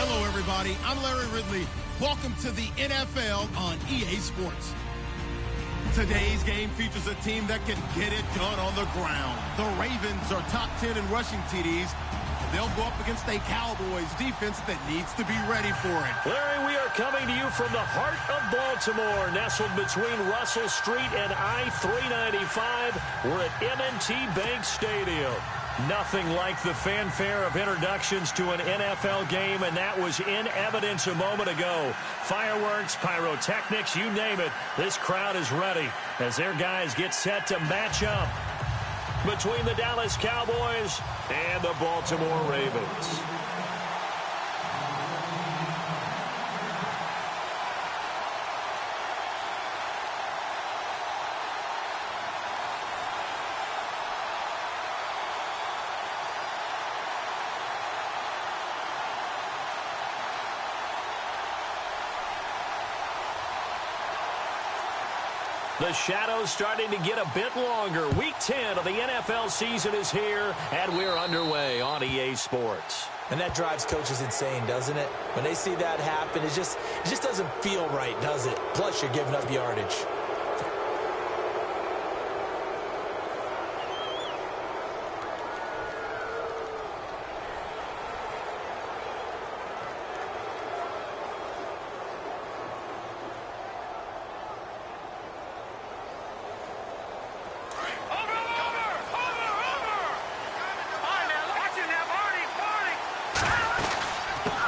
Hello, everybody. I'm Larry Ridley. Welcome to the NFL on EA Sports. Today's game features a team that can get it done on the ground. The Ravens are top 10 in rushing TDs. They'll go up against a Cowboys defense that needs to be ready for it. Larry, we are coming to you from the heart of Baltimore, nestled between Russell Street and I-395. We're at M&T Bank Stadium. Nothing like the fanfare of introductions to an NFL game, and that was in evidence a moment ago. Fireworks, pyrotechnics, you name it. This crowd is ready as their guys get set to match up between the Dallas Cowboys and the Baltimore Ravens. The shadow's starting to get a bit longer. Week 10 of the NFL season is here, and we're underway on EA Sports. And that drives coaches insane, doesn't it? When they see that happen, it just doesn't feel right, does it? Plus, you're giving up yardage.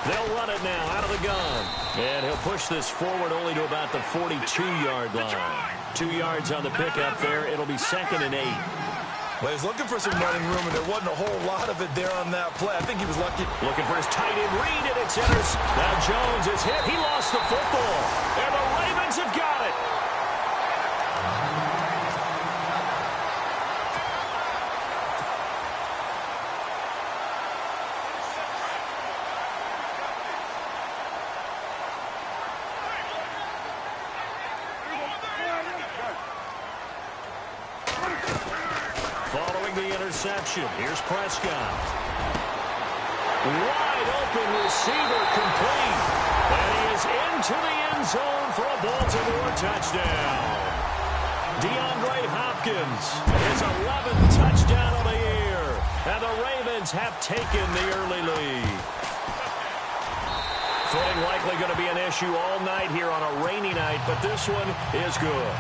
They'll run it now out of the gun. And he'll push this forward only to about the 42-yard line. 2 yards on the pickup there. It'll be 2nd and 8. Well, he was looking for some running room, and there wasn't a whole lot of it there on that play. I think he was lucky. Looking for his tight end read, and it's intercepted. Now Jones is hit. He lost the football. And the Ravens have got it. Following the interception, here's Prescott. Wide open receiver complete. And he is into the end zone for a Baltimore touchdown. DeAndre Hopkins, his 11th touchdown of the year. And the Ravens have taken the early lead. Footing likely going to be an issue all night here on a rainy night, but this one is good.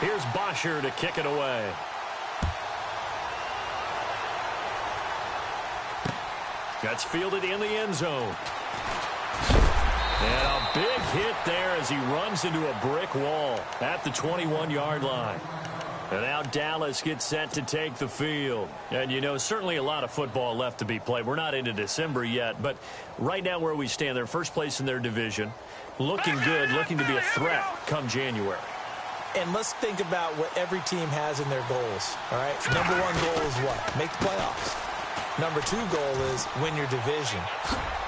Here's Bosher to kick it away. That's fielded in the end zone. And a big hit there as he runs into a brick wall at the 21-yard line. And now Dallas gets set to take the field. And, you know, certainly a lot of football left to be played. We're not into December yet, but right now where we stand, they're first place in their division. Looking good, looking to be a threat come January. And let's think about what every team has in their goals, all right? Number one goal is what? Make the playoffs. Number 2 goal is win your division.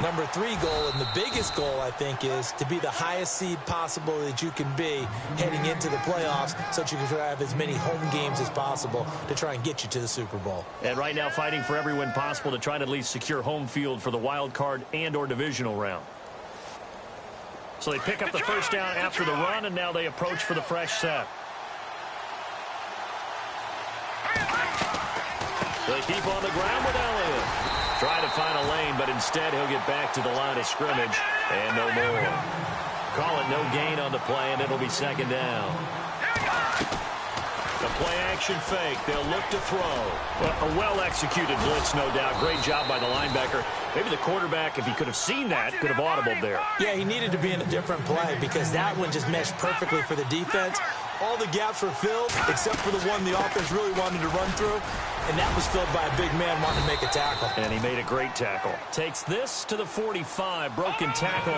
Number 3 goal, and the biggest goal, I think, is to be the highest seed possible that you can be heading into the playoffs so that you can have as many home games as possible to try and get you to the Super Bowl. And right now fighting for every win possible to try and at least secure home field for the wild card and or divisional round. So they pick up the first down after the run, and now they approach for the fresh set. They keep on the ground with Elliott. Try to find a lane, but instead he'll get back to the line of scrimmage, and no more. Call it no gain on the play, and it'll be 2nd down. The play-action fake. They'll look to throw. A well-executed blitz, no doubt. Great job by the linebacker. Maybe the quarterback, if he could have seen that, could have audibled there. Yeah, he needed to be in a different play because that one just meshed perfectly for the defense. All the gaps were filled except for the one the offense really wanted to run through, and that was filled by a big man wanting to make a tackle. And he made a great tackle. Takes this to the 45. Broken tackle.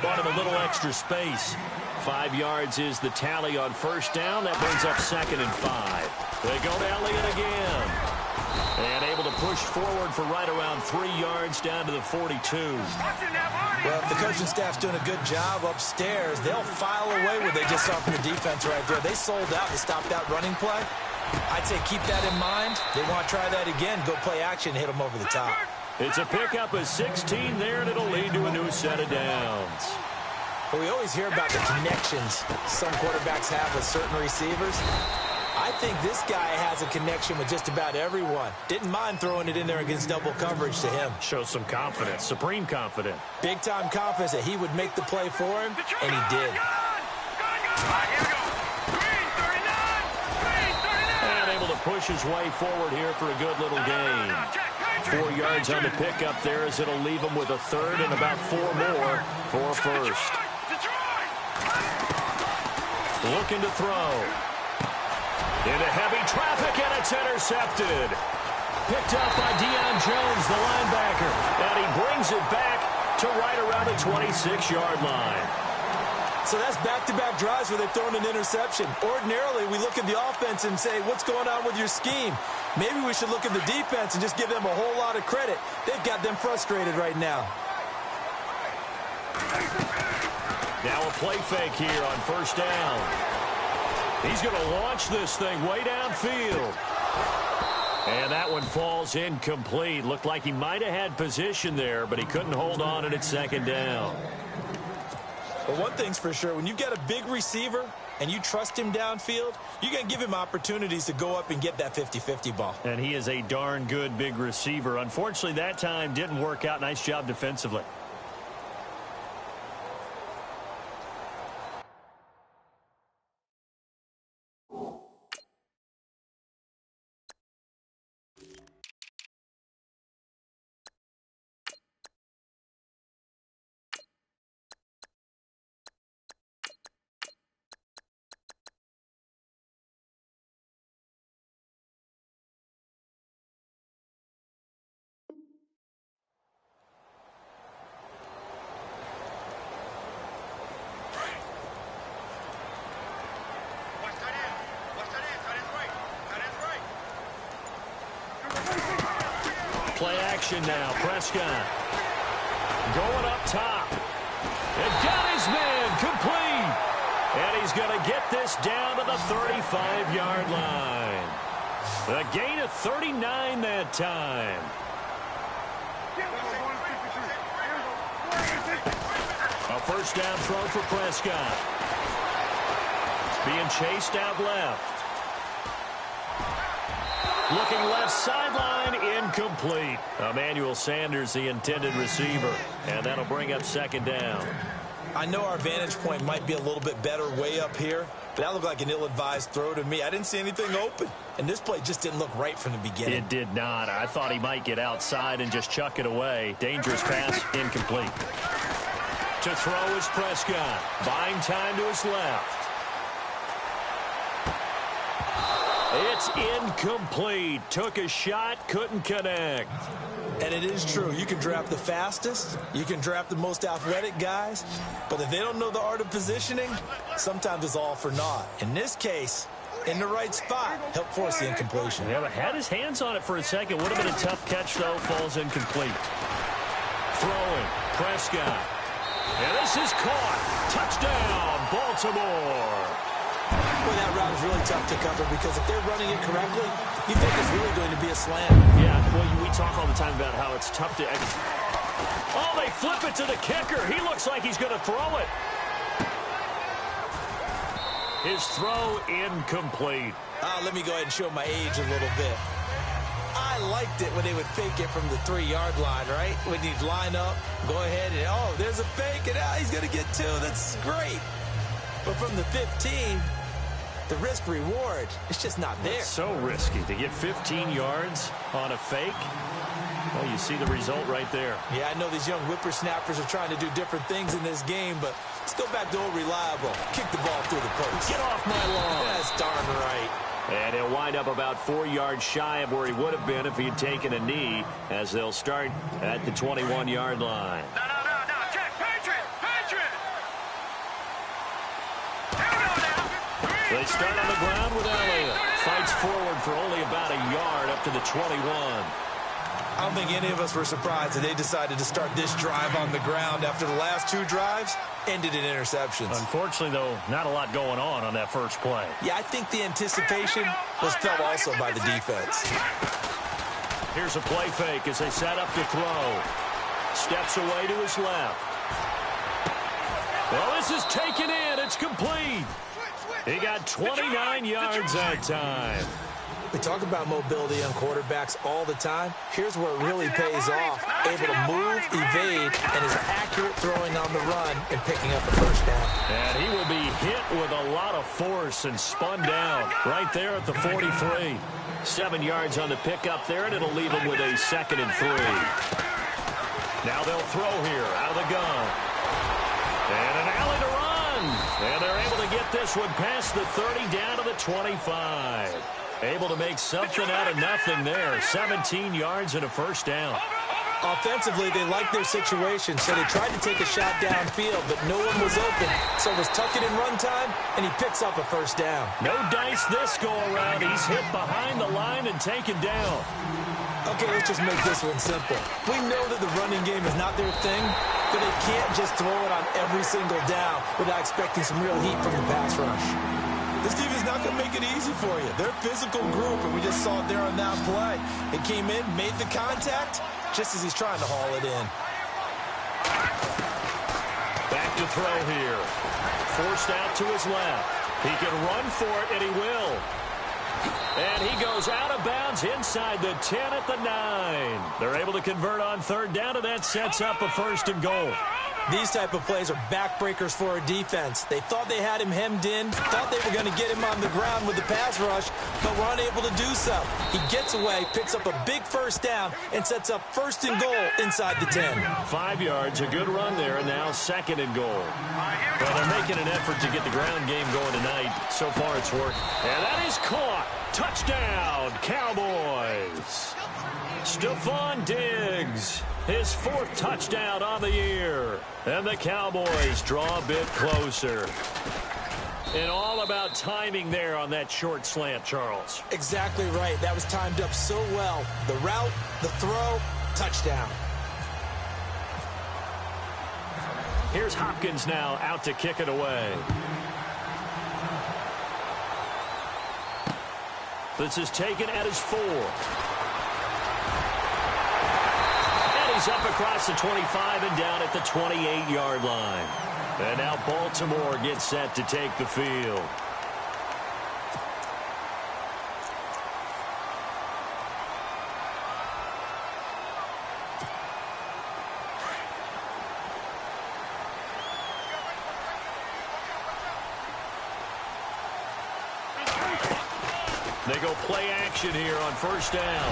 Bought him a little extra space. 5 yards is the tally on first down. That brings up 2nd and 5. They go to Elliott again. And able to push forward for right around 3 yards down to the 42. Well, if the coaching staff's doing a good job upstairs, they'll file away what they just saw from the defense right there. They sold out to stop that running play. I'd say keep that in mind. They want to try that again, go play action, hit them over the top. It's a pickup of 16 there, and it'll lead to a new set of downs. But we always hear about the connections some quarterbacks have with certain receivers. I think this guy has a connection with just about everyone. Didn't mind throwing it in there against double coverage to him. Shows some confidence, supreme confidence. Big-time confidence that he would make the play for him, and he did. And able to push his way forward here for a good little gain. 4 yards on the pickup there as it'll leave him with a third and about 4 more for a first. Looking to throw. Into heavy traffic, and it's intercepted. Picked up by Deion Jones, the linebacker. And he brings it back to right around the 26-yard line. So that's back-to-back drives where they've thrown an interception. Ordinarily, we look at the offense and say, what's going on with your scheme? Maybe we should look at the defense and just give them a whole lot of credit. They've got them frustrated right now. Now a play fake here on first down. He's going to launch this thing way downfield. And that one falls incomplete. Looked like he might have had position there, but he couldn't hold on, and it's second down. But one thing's for sure, when you've got a big receiver and you trust him downfield, you're going to give him opportunities to go up and get that 50-50 ball. And he is a darn good big receiver. Unfortunately, that time didn't work out. Nice job defensively. Play action now. Prescott going up top. And got his man complete. And he's going to get this down to the 35-yard line. A gain of 39 that time. A first down throw for Prescott. Being chased out left. Looking left sideline, incomplete. Emmanuel Sanders, the intended receiver. And that'll bring up second down. I know our vantage point might be a little bit better way up here, but that looked like an ill-advised throw to me. I didn't see anything open, and this play just didn't look right from the beginning. It did not. I thought he might get outside and just chuck it away. Dangerous pass, incomplete. To throw is Prescott. Buying time to his left. It's incomplete. Took a shot, couldn't connect. And it is true. You can draft the fastest. You can draft the most athletic guys. But if they don't know the art of positioning, sometimes it's all for naught. In this case, in the right spot, helped force the incompletion. Yeah, but had his hands on it for a second. Would have been a tough catch, though. Falls incomplete. Throwing. Prescott. And this is caught. Touchdown, Baltimore. Boy, that route is really tough to cover because if they're running it correctly, you think it's really going to be a slam. Yeah, well, we talk all the time about how it's tough to... Oh, they flip it to the kicker. He looks like he's going to throw it. His throw incomplete. Let me go ahead and show my age a little bit. I liked it when they would fake it from the 3-yard line, right? When you'd line up, go ahead and, oh, there's a fake, and he's going to get 2. That's great. But from the 15... the risk-reward, it's just not there. It's so risky to get 15 yards on a fake. Well, you see the result right there. Yeah, I know these young whippersnappers are trying to do different things in this game, but let's go back to old reliable. Kick the ball through the post. Get off my lawn. That's darn right. And he'll wind up about 4 yards shy of where he would have been if he had taken a knee, as they'll start at the 21-yard line. They start on the ground with Elliott. Fights forward for only about a yard up to the 21. I don't think any of us were surprised that they decided to start this drive on the ground after the last two drives ended in interceptions. Unfortunately, though, not a lot going on that first play. Yeah, I think the anticipation was felt also by the defense. Here's a play fake as they set up to throw. Steps away to his left. Well, this is taken in. It's complete. He got 29 yards that time. We talk about mobility on quarterbacks all the time. Here's where it really pays off. Able to move, evade, and is accurate throwing on the run and picking up a first down. And he will be hit with a lot of force and spun down right there at the 43. 7 yards on the pickup there, and it'll leave him with a 2nd and 3. Now they'll throw here out of the gun. And an alley to run. And they're able to get this one past the 30 down to the 25. Able to make something out of nothing there. 17 yards and a first down. Offensively, they liked their situation, so they tried to take a shot downfield, but no one was open. So it was tuck it in run time, and he picks up a first down. No dice this go-around. He's hit behind the line and taken down. Okay, let's just make this one simple. We know that the running game is not their thing, but they can't just throw it on every single down without expecting some real heat from the pass rush. This team is not going to make it easy for you. They're a physical group, and we just saw it there on that play. It came in, made the contact, just as he's trying to haul it in. Back to throw here. Forced out to his left. He can run for it, and he will. And he goes out of bounds inside the 10 at the 9. They're able to convert on 3rd down, and that sets up a 1st and goal. These type of plays are backbreakers for a defense. They thought they had him hemmed in, thought they were going to get him on the ground with the pass rush, but were unable to do so. He gets away, picks up a big first down, and sets up 1st and goal inside the 10. 5 yards, a good run there, and now 2nd and goal. Well, they're making an effort to get the ground game going tonight. So far, it's worked. And that is caught. Touchdown, Cowboys. Stephon Diggs, his 4th touchdown on the year. And the Cowboys draw a bit closer. And all about timing there on that short slant, Charles. Exactly right. That was timed up so well. The route, the throw, touchdown. Here's Hopkins now out to kick it away. This is taken at his 4. And he's up across the 25 and down at the 28-yard line. And now Baltimore gets set to take the field. They go play action here on 1st down.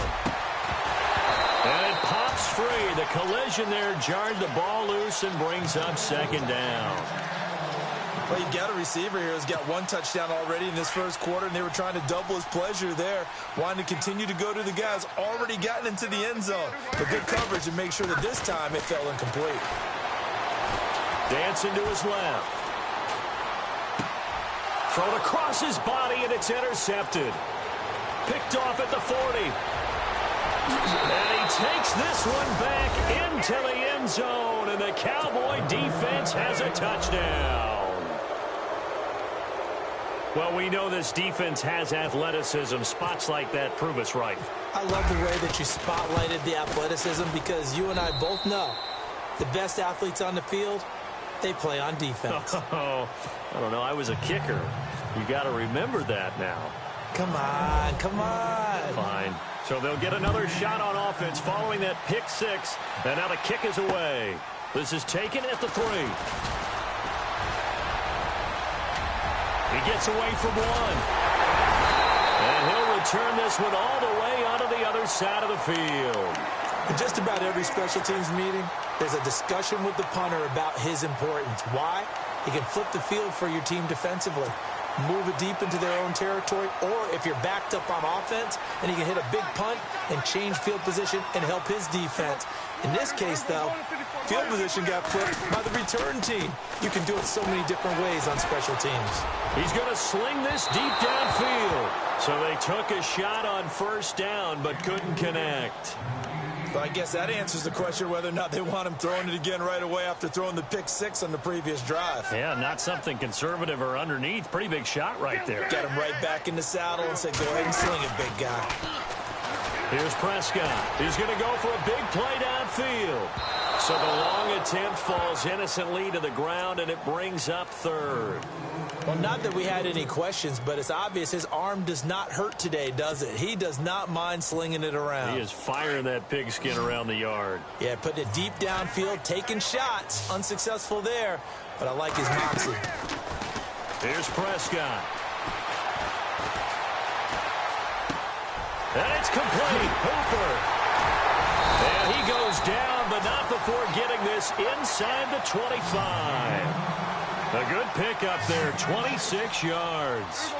And it pops free. The collision there jarred the ball loose and brings up 2nd down. Well, you've got a receiver here who's got 1 touchdown already in this first quarter, and they were trying to double his pleasure there, wanting to continue to go to the guys already gotten into the end zone. But good coverage and make sure that this time it fell incomplete. Dancing to his left. Thrown across his body, and it's intercepted. Picked off at the 40. And he takes this one back into the end zone, and the Cowboy defense has a touchdown. Well, we know this defense has athleticism. Spots like that prove us right. I love the way that you spotlighted the athleticism, because you and I both know the best athletes on the field, they play on defense. Oh, I don't know. I was a kicker. You got to remember that now. Come on, come on. Fine. So they'll get another shot on offense following that pick 6. And now the kick is away. This is taken at the 3. He gets away from 1. And he'll return this one all the way onto the other side of the field. In just about every special teams meeting, there's a discussion with the punter about his importance. Why? He can flip the field for your team defensively. move it deep into their own territory, or if you're backed up on offense, then he can hit a big punt and change field position and help his defense. In this case, though, field position got flipped by the return team. You can do it so many different ways on special teams. He's going to sling this deep downfield. So they took a shot on first down, but couldn't connect. But I guess that answers the question whether or not they want him throwing it again right away after throwing the pick six on the previous drive. Yeah, not something conservative or underneath. Pretty big shot right there. Got him right back in the saddle and said, go ahead and sling it, big guy. Here's Prescott. He's going to go for a big play downfield. So the long attempt falls innocently to the ground, and it brings up third. Well, not that we had any questions, but it's obvious his arm does not hurt today, does it? He does not mind slinging it around. He is firing that pigskin around the yard. Yeah, putting it deep downfield, taking shots. Unsuccessful there, but I like his moxie. Here's Prescott. And it's complete. Hooper. And he goes down, but not before getting this inside the 25. A good pickup there, 26 yards.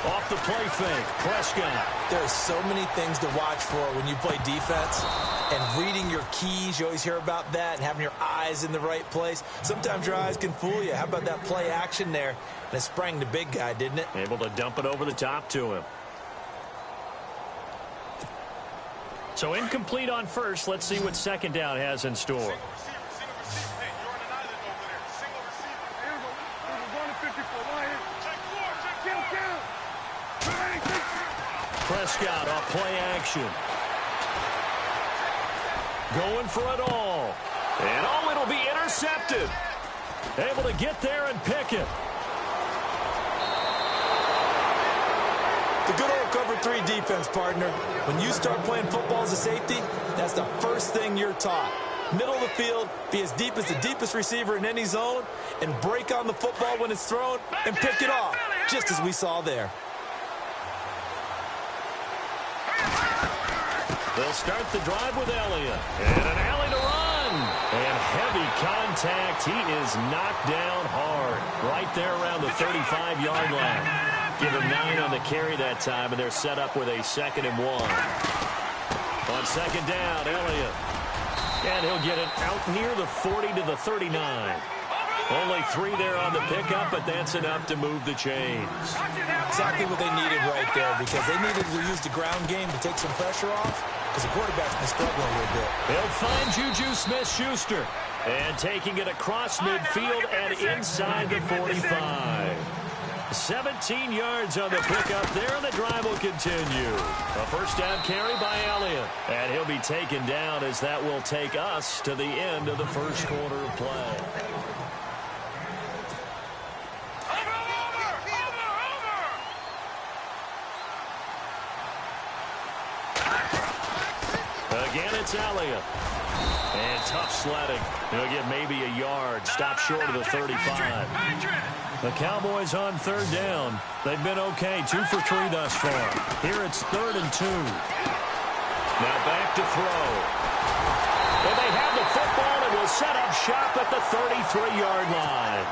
Off the play fake, Prescott. There are so many things to watch for when you play defense. And reading your keys, you always hear about that, and having your eyes in the right place. Sometimes your eyes can fool you. How about that play action there? And it sprang the big guy, didn't it? Able to dump it over the top to him. So incomplete on first. Let's see what second down has in store. Prescott off play action. Going for it all. And oh, it'll be intercepted. Able to get there and pick it. The good old cover three defense, partner. When you start playing football as a safety, that's the first thing you're taught. Middle of the field, be as deep as the deepest receiver in any zone, and break on the football when it's thrown and pick it off, just as we saw there. They'll start the drive with Elliott. And an alley to run. And heavy contact. He is knocked down hard. Right there around the 35-yard line. Give him 9 on the carry that time, and they're set up with a 2nd and 1. On second down, Elliott. And he'll get it out near the 40 to the 39. Only 3 there on the pickup, but that's enough to move the chains. Exactly what they needed right there, because they needed to use the ground game to take some pressure off, because the quarterback's been struggling a little bit. He'll find Juju Smith-Schuster. And taking it across midfield and inside the 45. 17 yards on the pickup there, and the drive will continue. A first down carry by Elliott. And he'll be taken down as that will take us to the end of the first quarter of play. Again, it's Elliott. And tough sledding. He'll get maybe a yard. Stop short of the 35. The Cowboys on third down. They've been okay. 2 for 3 thus far. Here it's 3rd and 2. Now back to throw. And they have the football and will set up shop at the 33-yard line.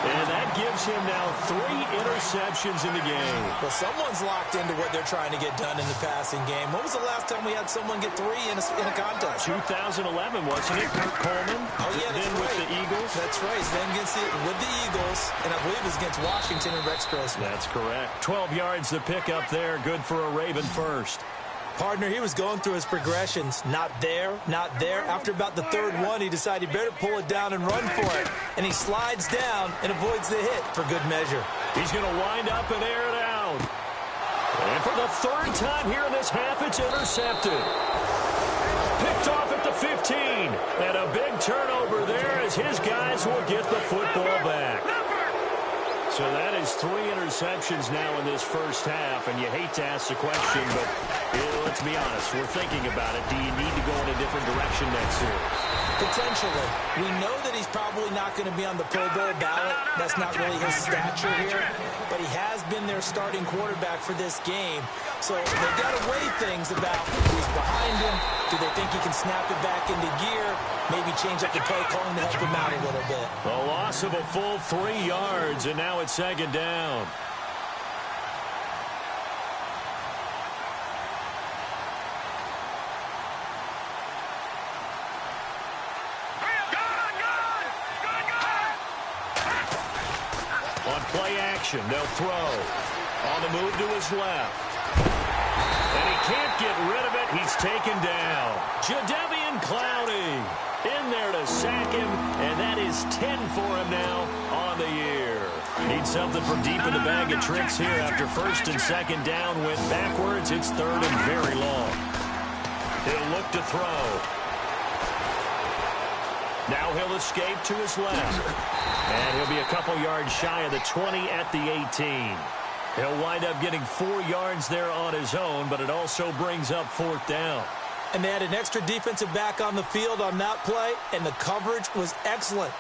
And that gives him now 3 interceptions in the game. Well, someone's locked into what they're trying to get done in the passing game. When was the last time we had someone get 3 in a contest? 2011, wasn't it? Kurt Coleman. Oh, yeah, that's then right. With the Eagles. That's right. Then with the Eagles, and I believe it was against Washington and Rex Grossman. That's correct. 12 yards to pick up there. Good for a Raven first. Partner, he was going through his progressions. Not there, not there. After about the 3rd one, he decided he better pull it down and run for it. And he slides down and avoids the hit for good measure. He's going to wind up and air it out. And for the 3rd time here in this half, it's intercepted. Picked off at the 15. And a big turnover there as his guys will get the football back. So that is 3 interceptions now in this first half, and you hate to ask the question, but let's be honest, we're thinking about it. Do you need to go in a different direction next year? Potentially. We know that he's probably not going to be on the Pro Bowl ballot. That's not really his stature here, but he has been their starting quarterback for this game. So they got to weigh things about who's behind him. Do they think he can snap it back into gear? Maybe change up the play calling to help him out a little bit. A loss of a full 3 yards, and now it's second down. On play action, they'll throw. On the move to his left. And he can't get rid of it. He's taken down. Jadeveon Clowney in there to sack him, and that is 10 for him now on the year. Need something from deep in the bag of tricks here after first and second down went backwards. It's third and very long. He'll look to throw. Now he'll escape to his left. And he'll be a couple yards shy of the 20 at the 18. He'll wind up getting 4 yards there on his own, but it also brings up fourth down. And they had an extra defensive back on the field on that play, and the coverage was excellent.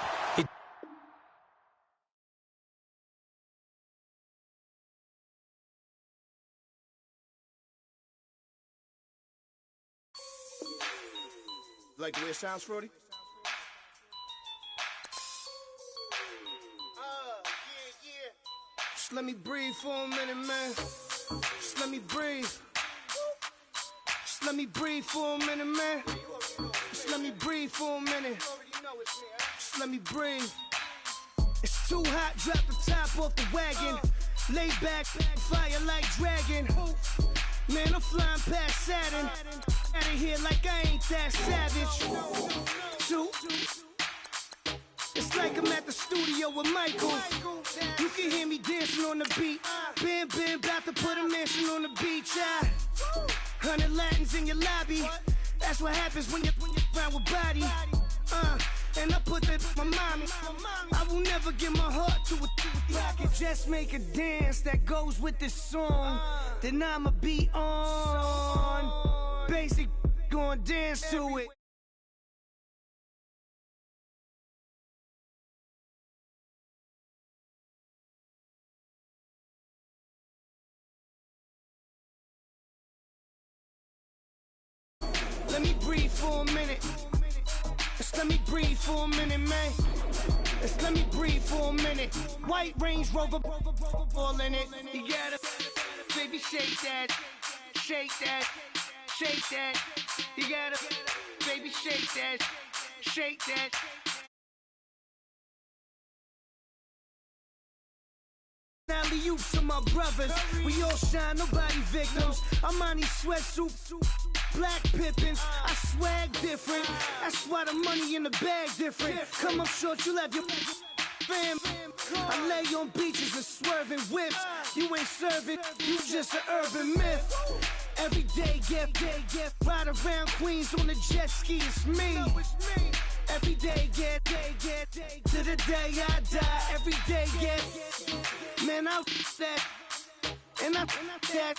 Like the way it sounds, Frody? Just let me breathe for a minute, man. Just let me breathe. Just let me breathe for a minute, man. Just let me breathe for a minute. Just let me breathe. It's too hot, drop the top off the wagon. Lay back, fire like dragon. Man, I'm flying past Saturn. Out of here like I ain't that savage. It's like I'm at the studio with Michael. You can hear me dancing on the beat. Bam, bam, about to put a mansion on the beach. 100 Latins in your lobby. That's what happens when you round with body. And I put that in my mommy. I will never give my heart to a I can just make a dance that goes with this song. Then I'ma be on. Basic, gonna dance to it. Let me breathe for a minute. Just let me breathe for a minute, man. Just let me breathe for a minute. White Range Rover, ball in it. You gotta, baby, shake that, shake that, shake that. You gotta, baby, shake that, shake that. Alley-oops to my brothers. We all shine, nobody victims. I'm on these sweatsuits. Black Pippins, I swag different. That's why the money in the bag different. Come up short, you'll have your fam. I lay on beaches and swerving whips. You ain't serving, you just an urban myth. Every day, get ride around Queens on a jet ski, it's me. Every day, get to the day I die. Every day, get, man, I that. And I that,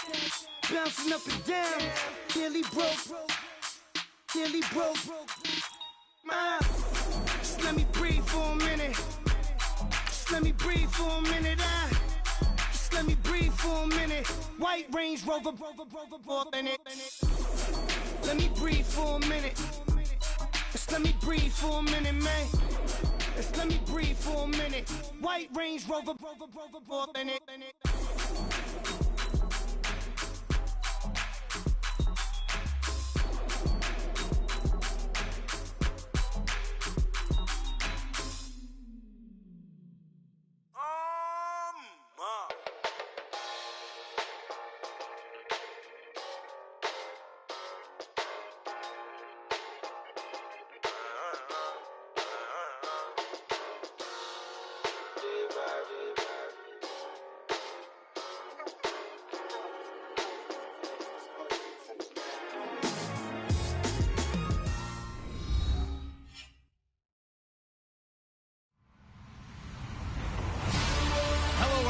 bouncing up and down, nearly broke. Just let me breathe for a minute. Just let me breathe for a minute. Just let me breathe for a minute. White Range Rover, ball in it. Let me breathe for a minute. Just let me breathe for a minute, man. Just let me breathe for a minute. White Range Rover, ball in it.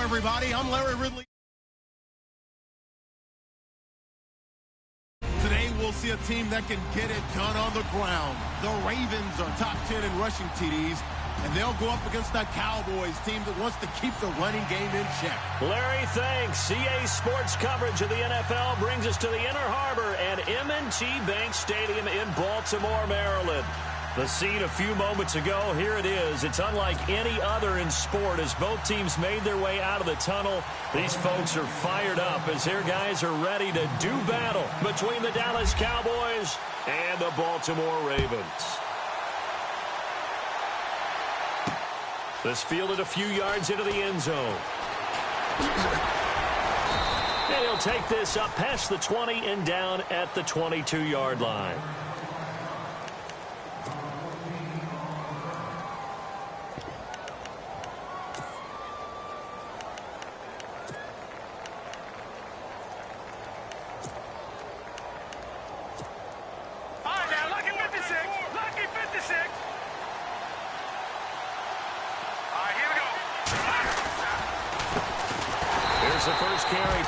Everybody, I'm Larry Ridley. Today we'll see a team that can get it done on the ground. The Ravens are top 10 in rushing TDs, And they'll go up against the Cowboys team that wants to keep the running game in check. Larry, thanks. CA Sports coverage of the NFL brings us to the Inner Harbor at M&T Bank Stadium in Baltimore, Maryland. The scene a few moments ago, here it is. It's unlike any other in sport as both teams made their way out of the tunnel. These folks are fired up as their guys are ready to do battle between the Dallas Cowboys and the Baltimore Ravens. This fielded a few yards into the end zone. And he'll take this up past the 20 and down at the 22-yard line.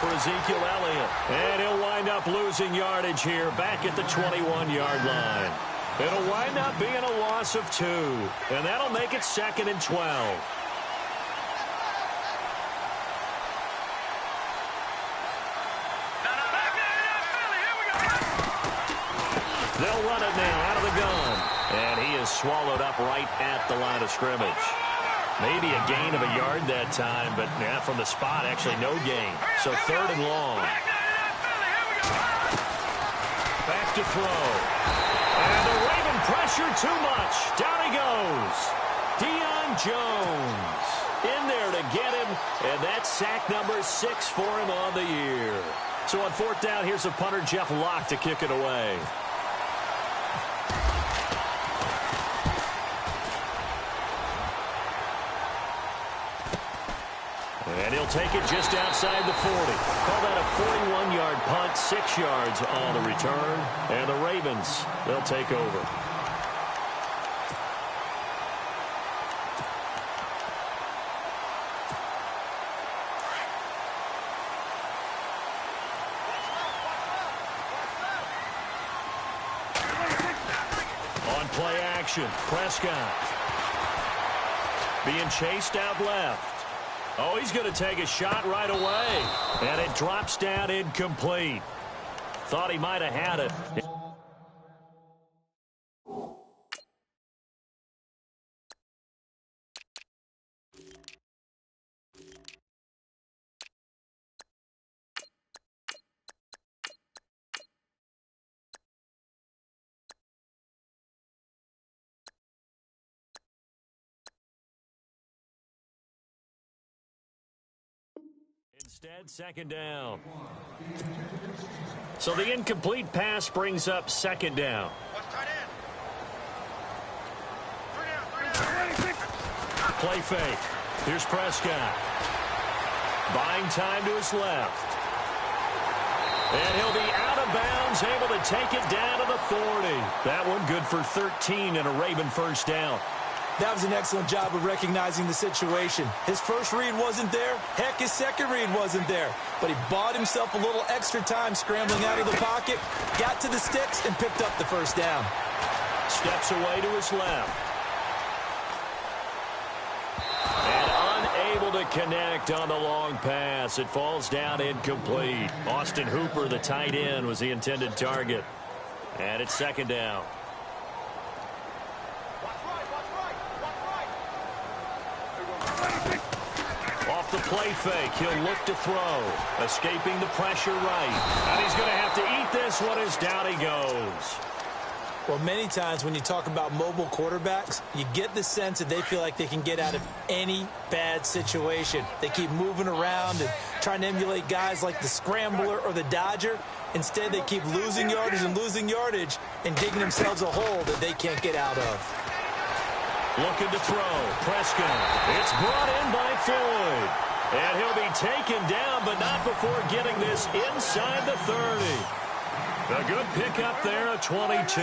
Ezekiel Elliott, and he'll wind up losing yardage here back at the 21-yard line. It'll wind up being a loss of 2, and that'll make it 2nd and 12. They'll run it now out of the gun, and he is swallowed up right at the line of scrimmage. Maybe a gain of a yard that time, but yeah, from the spot, actually no gain. So 3rd and long. Back to throw. And the Raven pressure too much. Down he goes. Deion Jones in there to get him, and that's sack number 6 for him on the year. So on 4th down, here's the punter, Jeff Locke, to kick it away. And he'll take it just outside the 40. Call that a 41-yard punt, 6 yards on the return. And the Ravens, they'll take over. On play action, Prescott. Being chased out left. Oh, he's going to take a shot right away. And it drops down incomplete. Thought he might have had it. Instead, 2nd down. So the incomplete pass brings up 2nd down. Play fake. Here's Prescott. Buying time to his left. And he'll be out of bounds, able to take it down to the 40. That one good for 13 and a Raven 1st down. That was an excellent job of recognizing the situation. His first read wasn't there. Heck, his second read wasn't there. But he bought himself a little extra time scrambling out of the pocket, got to the sticks, and picked up the 1st down. Steps away to his left. And unable to connect on the long pass. It falls down incomplete. Austin Hooper, the tight end, was the intended target. And it's 2nd down. Off the play fake, he'll look to throw. Escaping the pressure right. And he's going to have to eat this one as down he goes. Well, many times when you talk about mobile quarterbacks, you get the sense that they feel like they can get out of any bad situation. They keep moving around and trying to emulate guys like the Scrambler or the Dodger. Instead, they keep losing yardage and digging themselves a hole that they can't get out of. Looking to throw. Prescott. It's brought in by Floyd. And he'll be taken down, but not before getting this inside the 30. A good pickup there at 22.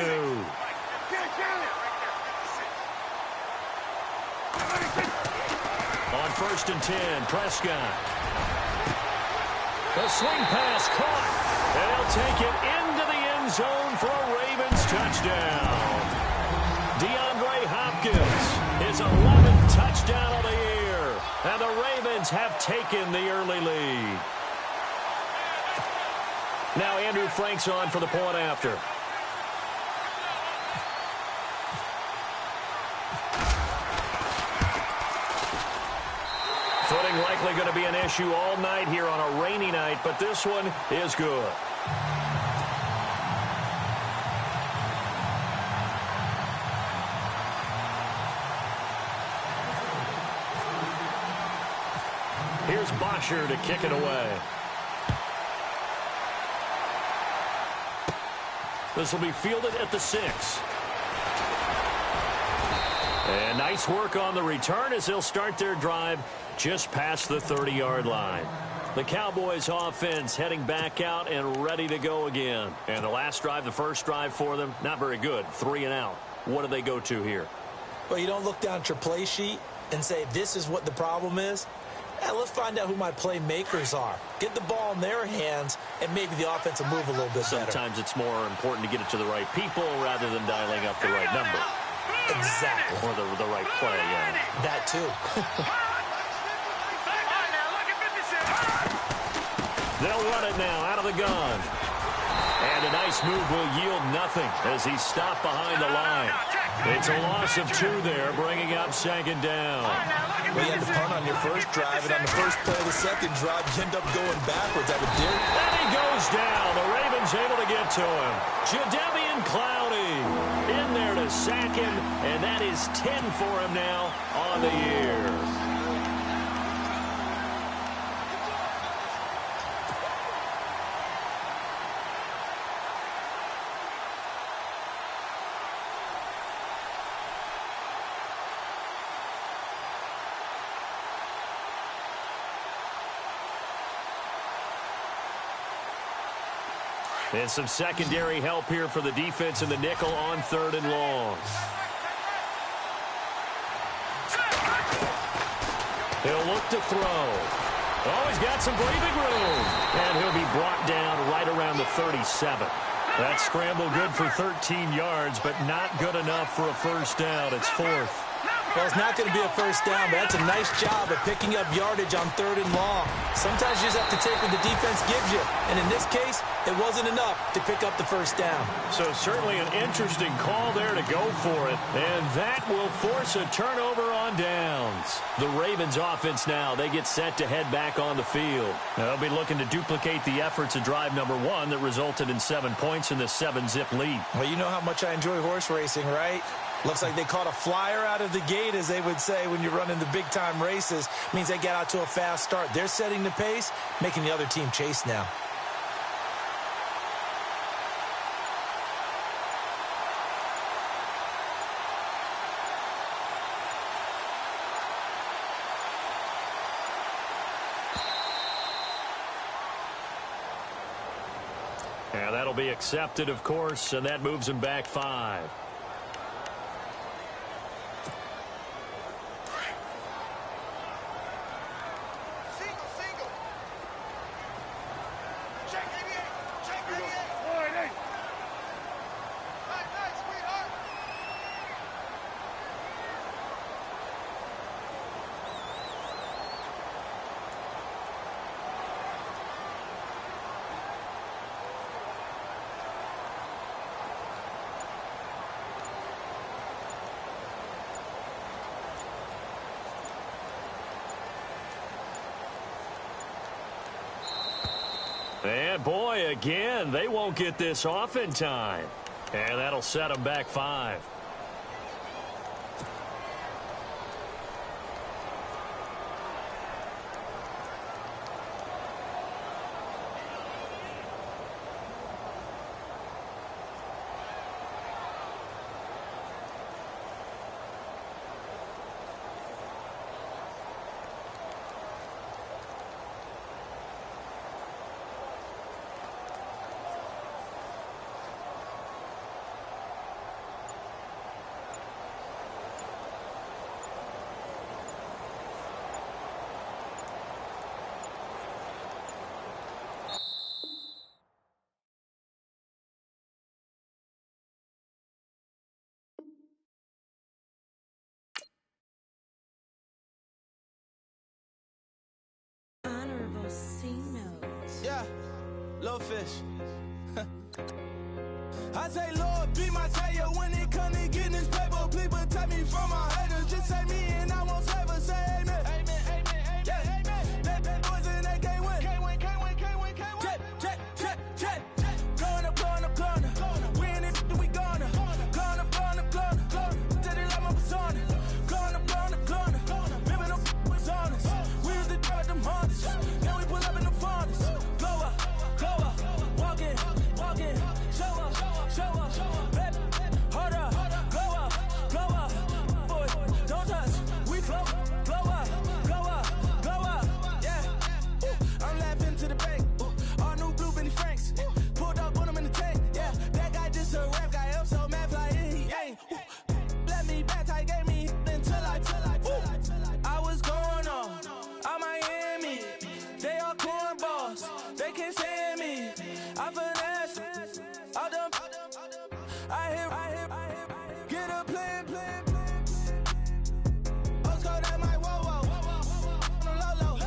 On 1st and 10, Prescott. The swing pass caught. And he'll take it into the end zone for a Ravens touchdown. DeAndre Hopkins, his 11th touchdown of the year. And the Ravens have taken the early lead. Now Andrew Frank's on for the point after. Footing likely going to be an issue all night here on a rainy night, but this one is good. Here's Bosher to kick it away. This will be fielded at the 6. And nice work on the return as they'll start their drive just past the 30-yard line. The Cowboys offense heading back out and ready to go again. And the last drive, the first drive for them, not very good. 3 and out. What do they go to here? Well, you don't look down at your play sheet and say, this is what the problem is. Let's find out who my playmakers are. Get the ball in their hands, and maybe the offense will move a little bit better. Sometimes it's more important to get it to the right people rather than dialing up the right number. Exactly. Or the right play, yeah. That, too. They'll run it now out of the gun. And a nice move will yield nothing as he's stopped behind the line. It's a loss of 2 there, bringing up 2nd down. Well, you had to punt on your first drive, and on the first play of the second drive, you end up going backwards. I would dare. And he goes down. The Ravens able to get to him. Jadeveon Clowney in there to sack him, and that is 10 for him now on the year. And some secondary help here for the defense in the nickel on 3rd and long. He'll look to throw. Oh, he's got some breathing room. And he'll be brought down right around the 37. That scramble good for 13 yards, but not good enough for a first down. It's 4th. Well, it's not going to be a first down, but that's a nice job of picking up yardage on 3rd and long. Sometimes you just have to take what the defense gives you. And in this case, it wasn't enough to pick up the first down. So certainly an interesting call there to go for it. And that will force a turnover on downs. The Ravens offense now, they get set to head back on the field. They'll be looking to duplicate the efforts of drive number 1 that resulted in 7 points in the 7-zip lead. Well, you know how much I enjoy horse racing, right? Looks like they caught a flyer out of the gate, as they would say when you're running the big-time races. Means they get out to a fast start. They're setting the pace, making the other team chase now. And that'll be accepted, of course, and that moves them back 5. And boy, again, they won't get this off in time. And that'll set them back 5. Little fish. I say, Lord, be my savior when it comes to getting this paper. Please protect me from my haters. Just say me and I won't ever say amen. Amen, amen, amen, yeah. Amen. That boys in that can't win. Can't win, can't win, can't win, can't win. Jet. Going up, going up, going up. We in it, we gonna. Going up, going up, going up. Did it like my persona. Going up, going up, going up. Remember no was honest. We used to drive them Hondas. Now we pull up in the Fondas. Glow up, walk in, show up. Baby, hold up, glow up, boy, don't touch, we flow up, yeah. I'm laughing to the bank, all new blue Benny Franks, pulled up on him in the tank, yeah. That guy just a rap guy, I'm so mad fly in, he ain't. Let me back, I gave me until I was going on Miami, they all cornballs, they can't stand me, I finesse, all them. I hear, get a plan. Let's go that my whoa. On the low.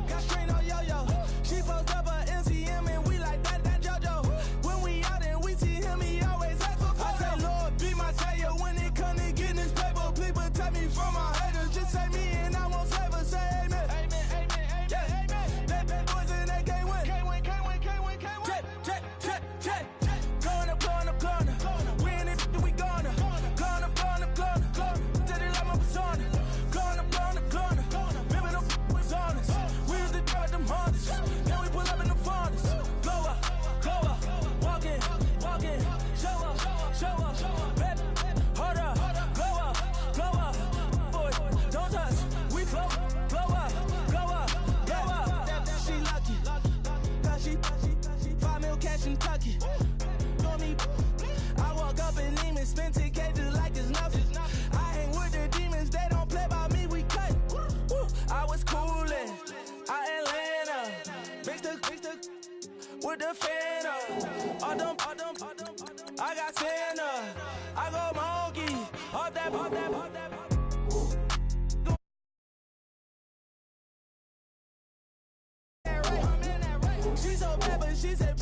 Got strain on yo-yo. She post up a MCM and we like that JoJo. When we out and we see him, he always ask for photo. I say, Lord, be my savior when it come to getting this paper. Please protect me from my haters. Just say me and I won't ever say amen. Amen, yeah. Amen. That boys in that can't win. Can't win. Jet. Going up. We in it, we gonna. Gonna. Did it like my persona. Gonna. Remember no was honest. We used to drive them Hondas. Now we pull up in the Fondas. Glow up, walk in, show up. Baby, hold up, glow up, boy, don't touch. We flow up. She lucky, cause she 5 mil cash in Kentucky. I walk up and demons, spend 10K just like it's nothing. I hang with the demons, they don't play by me, we cut. I was coolin', out Atlanta, mixed with the Fanta. All them, I got Santa, I go monkey, all that. She's so bad, but she said.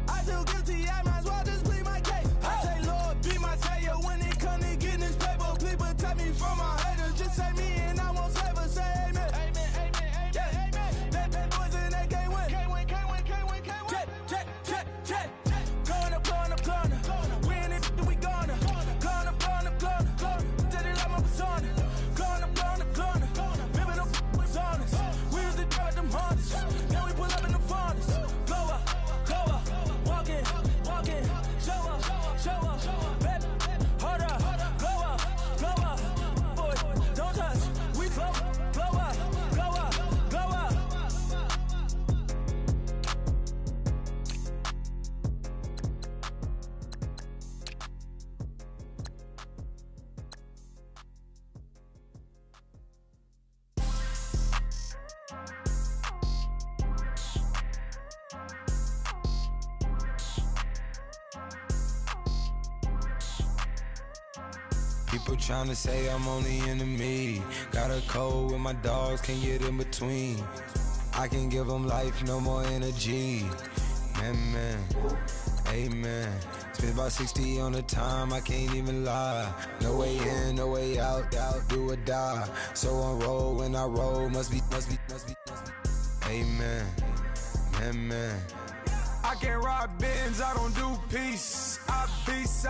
I feel guilty, I might as well just plead my case. I say, Lord, be my savior when it come to getting this paper. Please protect me from my haters. Just say me and I won't ever say amen. Amen, yeah. Amen. That boys in that can't win. Can't win. Jet. Going up. We in it, we gonna. Gonna. Did it like my persona. Gonna. Remember no was honest. We used to drive them Hondas. Now we pull up in the Fondas. Glow up, walk in, show up. Baby, hold up, glow up, boy, don't touch. We flow up. People tryna say I'm only in the me. Got a cold with my dogs, can't get in between. I can give them life, no more energy. Man, amen. Spent about 60 on the time, I can't even lie. No way in, no way out, do or die. So on roll, when I roll, must be. Amen, man. I can't ride Benz, I don't do peace. I beast,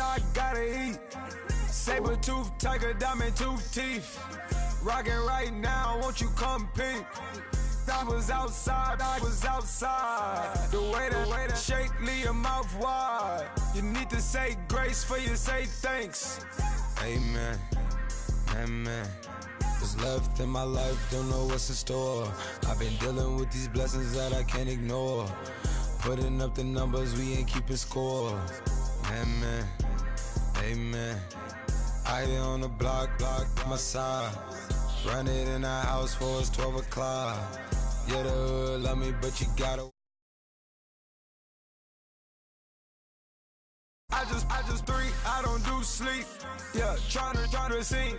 I gotta eat. Saber tooth, tiger, diamond tooth teeth. Rockin' right now, won't you come peep? I was outside. The way that shake, leave your mouth wide. You need to say grace for you say thanks. Amen, What's left in my life, don't know what's in store. I've been dealing with these blessings that I can't ignore. Putting up the numbers, we ain't keeping score. Amen. I be on the block, my side. Run it in the house for it's 12 o'clock. Yeah, the hood love me, but you gotta. I just three, I don't do sleep. Yeah, tryna see.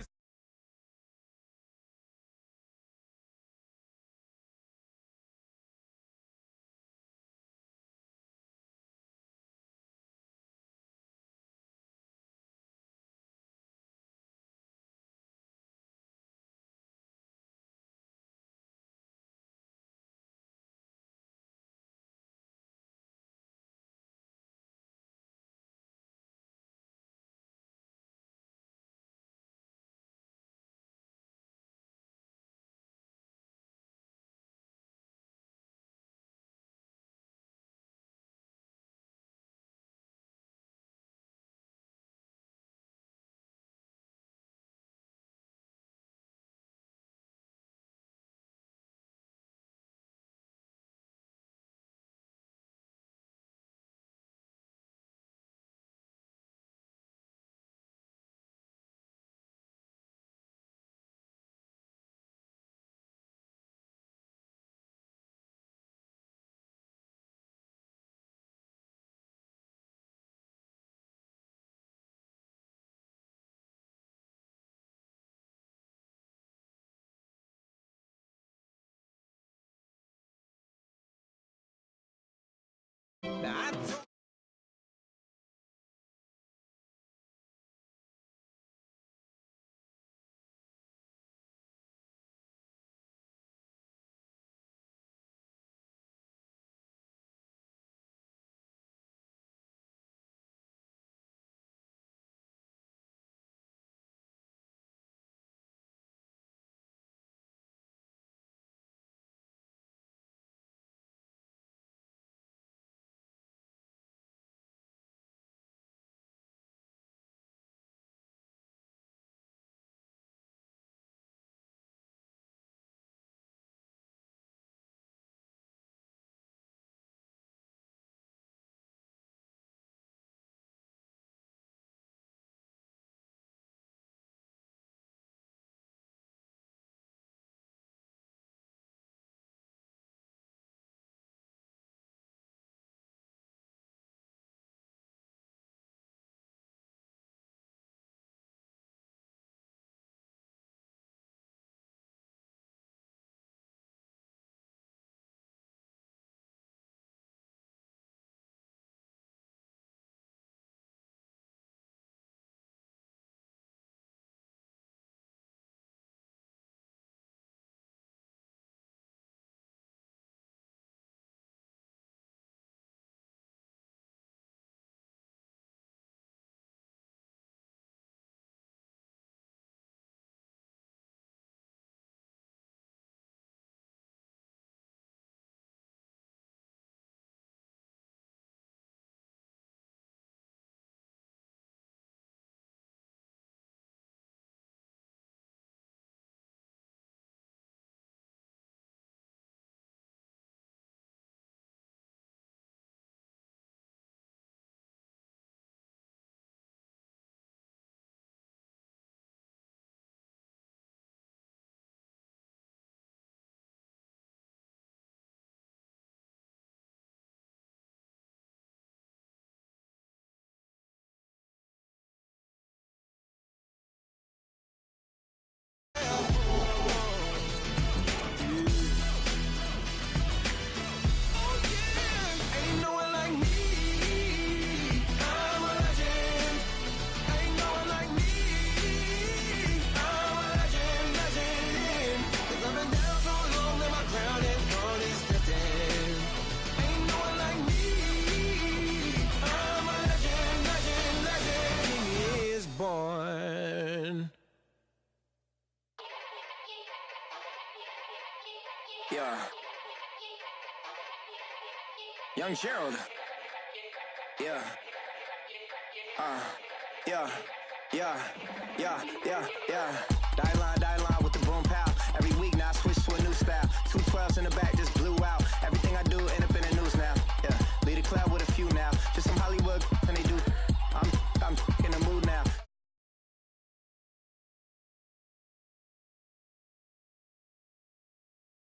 mine. Yeah. Young Gerald. Yeah. Yeah. Die line with the boom pow. Every week now I switch to a new style. 212s in the back just blew out. Everything I do in the